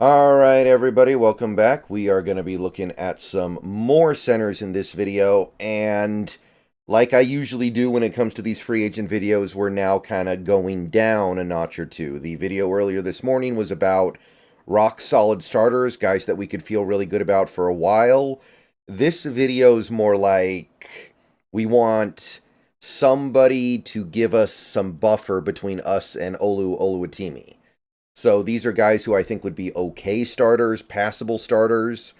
Alright everybody, welcome back. We are going to be looking at some more centers in this video, and like I usually do when it comes to these free agent videos, we're now kind of going down a notch or two. The video earlier this morning was about rock solid starters, guys that we could feel really good about for a while. This video is more like we want somebody to give us some buffer between us and Oluwatimi. So these are guys who I think would be okay starters, passable starters.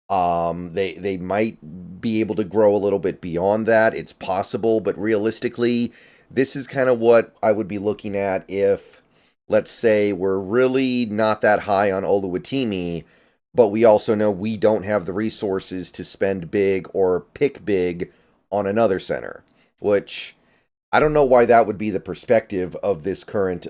They might be able to grow a little bit beyond that. It's possible, but realistically, this is kind of what I would be looking at if, let's say, we're really not that high on Oluwatimi, but we also know we don't have the resources to spend big or pick big on another center, which I don't know why that would be the perspective of this current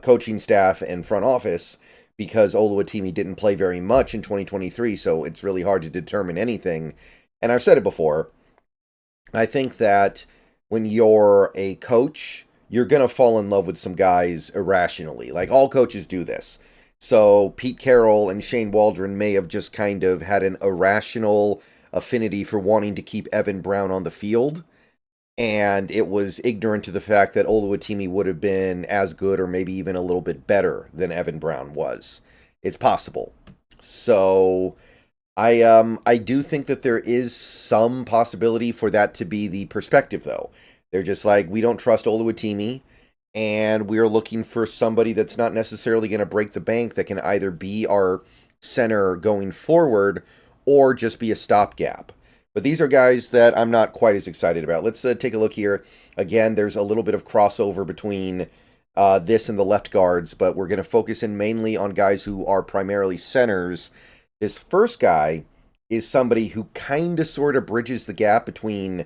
coaching staff and front office, because Oluwatimi didn't play very much in 2023, so it's really hard to determine anything. And I've said it before, I think that when you're a coach, you're going to fall in love with some guys irrationally. Like, all coaches do this. So Pete Carroll and Shane Waldron may have just kind of had an irrational affinity for wanting to keep Evan Brown on the field, and it was ignorant to the fact that Oluwatimi would have been as good or maybe even a little bit better than Evan Brown was. It's possible. So I do think that there is some possibility for that to be the perspective, though. They're just like, we don't trust Oluwatimi, and we're looking for somebody that's not necessarily going to break the bank, that can either be our center going forward or just be a stopgap. But these are guys that I'm not quite as excited about. Let's take a look here. Again, there's a little bit of crossover between this and the left guards, but we're going to focus in mainly on guys who are primarily centers. This first guy is somebody who kind of sort of bridges the gap between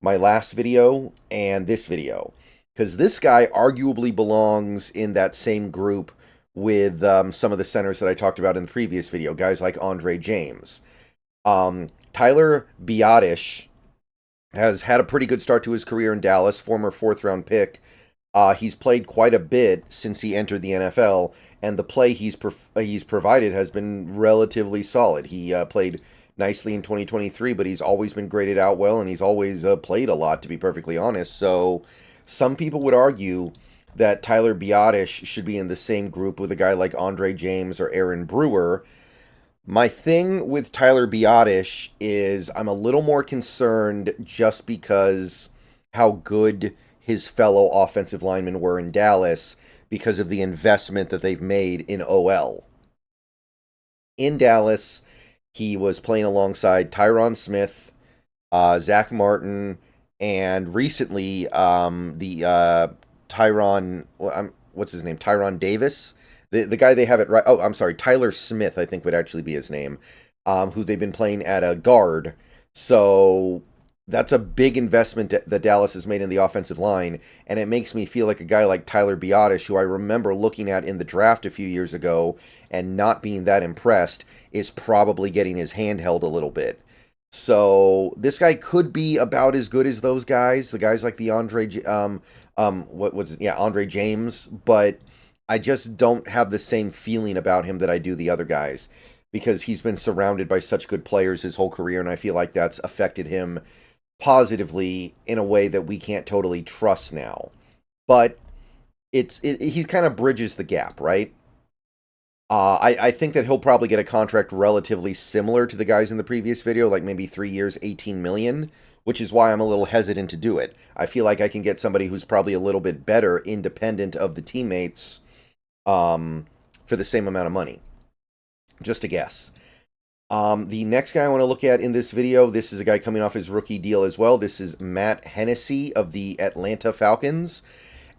my last video and this video, because this guy arguably belongs in that same group with some of the centers that I talked about in the previous video, guys like Andre James. Tyler Biadasz has had a pretty good start to his career in Dallas, former fourth-round pick. He's played quite a bit since he entered the NFL, and the play he's provided has been relatively solid. He played nicely in 2023, but he's always been graded out well, and he's always played a lot, to be perfectly honest. So some people would argue that Tyler Biadasz should be in the same group with a guy like Andre James or Aaron Brewer. My thing with Tyler Biadasz is I'm a little more concerned just because how good his fellow offensive linemen were in Dallas because of the investment that they've made in OL. In Dallas, he was playing alongside Tyron Smith, Zach Martin, and recently Tyron, what's his name? Tyron Davis. The guy they have it right. Oh, I'm sorry. Tyler Smith, I think, would actually be his name, who they've been playing at a guard. So that's a big investment that Dallas has made in the offensive line, and it makes me feel like a guy like Tyler Biadasz, who I remember looking at in the draft a few years ago and not being that impressed, is probably getting his hand held a little bit. So this guy could be about as good as those guys, the guys like the Andre James, but I just don't have the same feeling about him that I do the other guys, because he's been surrounded by such good players his whole career, and I feel like that's affected him positively in a way that we can't totally trust now. But he kind of bridges the gap, right? I think that he'll probably get a contract relatively similar to the guys in the previous video, like maybe 3 years, $18 million, which is why I'm a little hesitant to do it. I feel like I can get somebody who's probably a little bit better, independent of the teammates, for the same amount of money. Just a guess. The next guy I want to look at in this video, this is a guy coming off his rookie deal as well. This is Matt Hennessy of the Atlanta Falcons.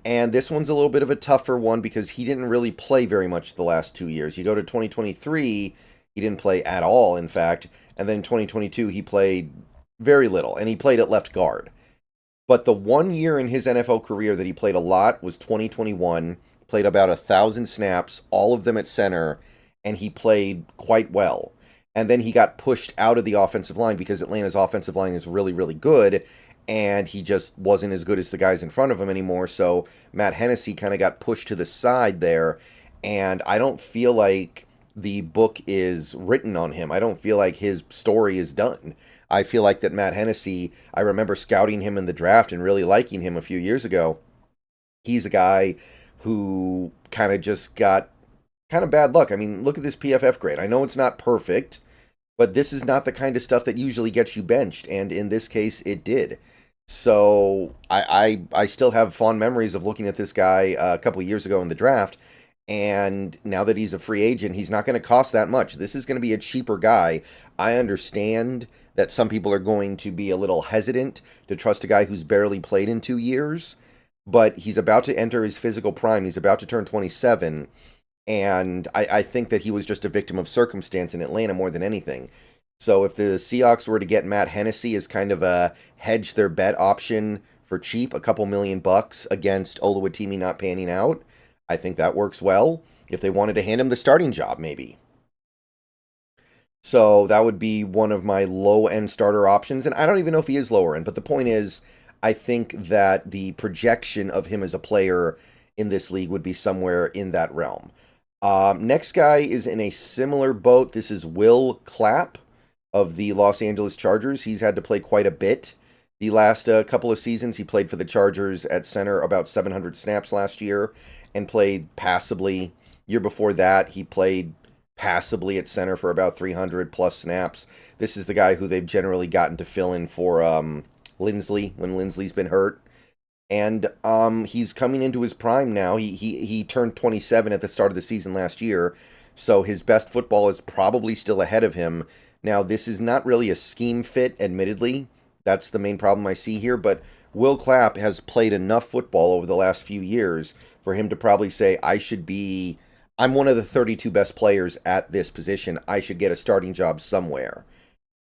And this one's a little bit of a tougher one because he didn't really play very much the last 2 years. You go to 2023, he didn't play at all, in fact. And then in 2022, he played very little, and he played at left guard. But the 1 year in his NFL career that he played a lot was 2021. Played about 1,000 snaps, all of them at center, and he played quite well. And then he got pushed out of the offensive line because Atlanta's offensive line is really, really good, and he just wasn't as good as the guys in front of him anymore. So Matt Hennessy kind of got pushed to the side there, and I don't feel like the book is written on him. I don't feel like his story is done. I feel like that Matt Hennessy, I remember scouting him in the draft and really liking him a few years ago. He's a guy who kind of just got kind of bad luck. I mean, look at this PFF grade. I know it's not perfect, but this is not the kind of stuff that usually gets you benched, and in this case, it did. So I still have fond memories of looking at this guy a couple of years ago in the draft, and now that he's a free agent, he's not going to cost that much. This is going to be a cheaper guy. I understand that some people are going to be a little hesitant to trust a guy who's barely played in 2 years, but he's about to enter his physical prime. He's about to turn 27, and I think that he was just a victim of circumstance in Atlanta more than anything. So if the Seahawks were to get Matt Hennessy as kind of a hedge their bet option for cheap, a couple $1,000,000 against Oluwatimi not panning out, I think that works well. If they wanted to hand him the starting job, maybe. So that would be one of my low-end starter options. And I don't even know if he is lower end, but the point is, I think that the projection of him as a player in this league would be somewhere in that realm. Next guy is in a similar boat. This is Will Clapp of the Los Angeles Chargers. He's had to play quite a bit the last couple of seasons. He played for the Chargers at center about 700 snaps last year and played passably. Year before that, he played passably at center for about 300 plus snaps. This is the guy who they've generally gotten to fill in for Lindsley when Lindsley's been hurt. And he's coming into his prime now. He turned 27 at the start of the season last year, so his best football is probably still ahead of him. Now, this is not really a scheme fit, admittedly. That's the main problem I see here, but Will Clapp has played enough football over the last few years for him to probably say, I'm one of the 32 best players at this position. I should get a starting job somewhere.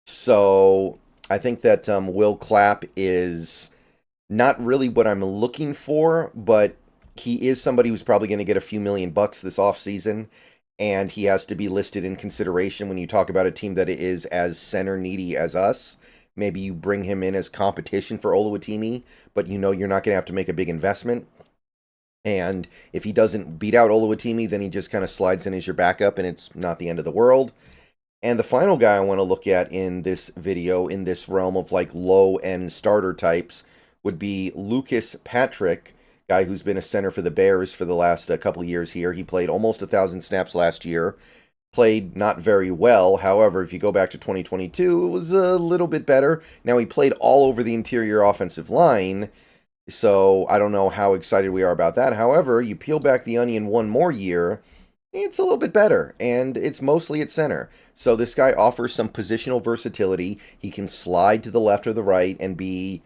So I think that Will Clapp is not really what I'm looking for, but he is somebody who's probably going to get a few $1,000,000 this offseason, and he has to be listed in consideration when you talk about a team that is as center needy as us. Maybe you bring him in as competition for Oluwatimi, but you know you're not going to have to make a big investment. And if he doesn't beat out Oluwatimi, then he just kind of slides in as your backup, and it's not the end of the world. And the final guy I want to look at in this video, in this realm of like low-end starter types, would be Lucas Patrick, guy who's been a center for the Bears for the last couple of years here. He played almost 1,000 snaps last year. Played not very well. However, if you go back to 2022, it was a little bit better. Now, he played all over the interior offensive line, so I don't know how excited we are about that. However, you peel back the onion one more year, it's a little bit better, and it's mostly at center. So this guy offers some positional versatility. He can slide to the left or the right and be,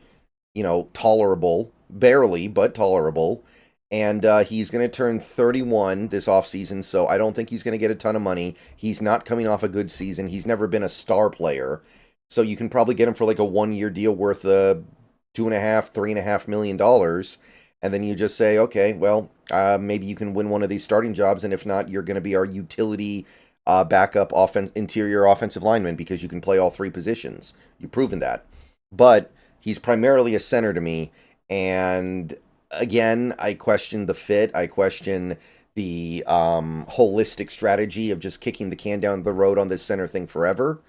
tolerable. Barely, but tolerable. And he's going to turn 31 this offseason, so I don't think he's going to get a ton of money. He's not coming off a good season. He's never been a star player. So you can probably get him for like a 1-year deal worth $2.5, $3.5 million. And then you just say, okay, well, maybe you can win one of these starting jobs, and if not, you're going to be our utility backup interior offensive lineman because you can play all three positions. You've proven that. But he's primarily a center to me, and again, I question the fit. I question the holistic strategy of just kicking the can down the road on this center thing forever.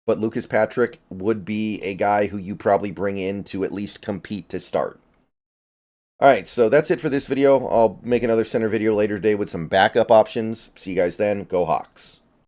But Lucas Patrick would be a guy who you probably bring in to at least compete to start. All right, so that's it for this video. I'll make another center video later today with some backup options. See you guys then. Go Hawks.